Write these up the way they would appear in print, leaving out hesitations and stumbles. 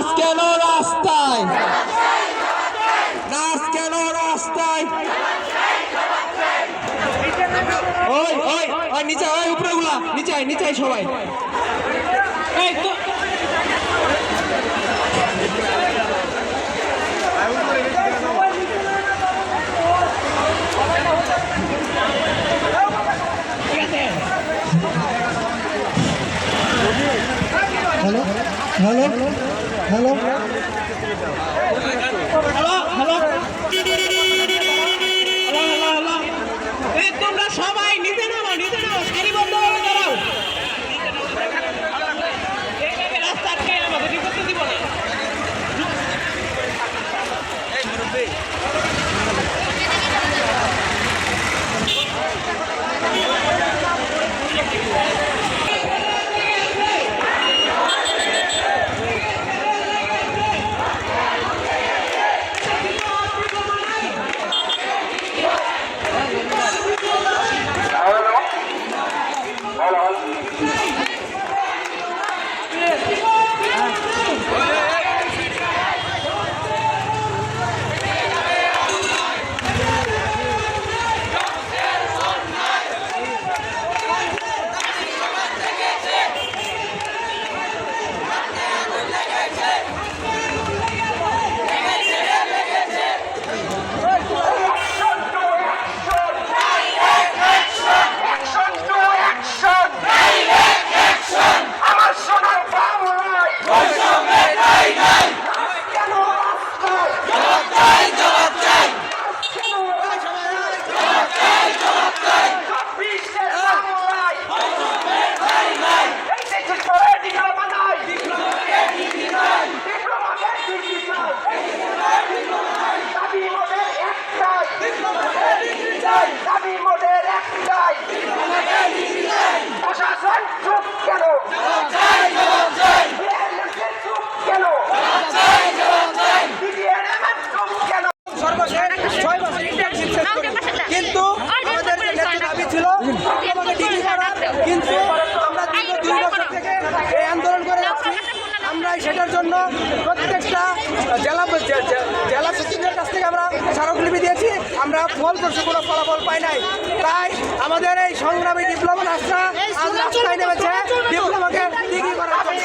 Nurse কেন রাস্তায়? Nurse কেন রাস্তায়? ওই ওই ওই নিচে, ওই উপরে গুলা নিচে, নিচে সবাই। এই তো হ্যালো হ্যালো হ্যালো তোমরা সবাই নিতে নাও, নিতে নাও, সারি বন্ধ করে দাঁড়াও। রাস্তা আটকে আমাদের কি করতে দিব না। প্রশাসন চুপ কেন? কিন্তু আমাদের যে দাবি ছিল কিন্তু আমরা দীর্ঘ 2 বছর থেকে এই আন্দোলন করে যাচ্ছি। আমরা সেটার জন্য প্রত্যেকটা জেলা সচিবের কাছ থেকে আমরা স্মারকলিপি দিয়েছি। আমরা ফলপ্রসূ কোনো ফলাফল পাই নাই। তাই আমাদের এই সংগ্রামী ডিপ্লোমা রাস্তা আজ রাস্তায় নেমেছে ডিপ্লোমাকে ডিগ্রি করার জন্য।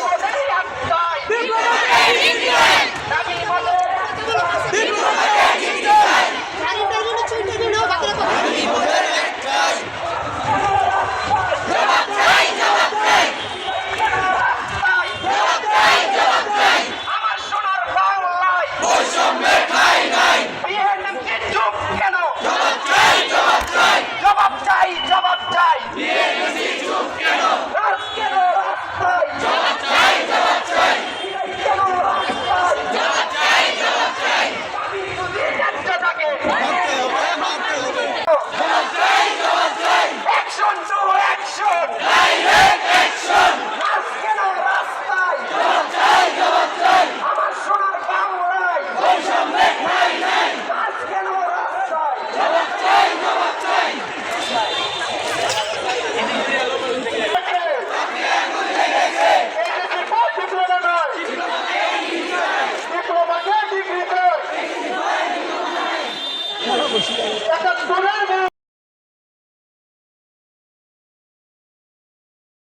একটা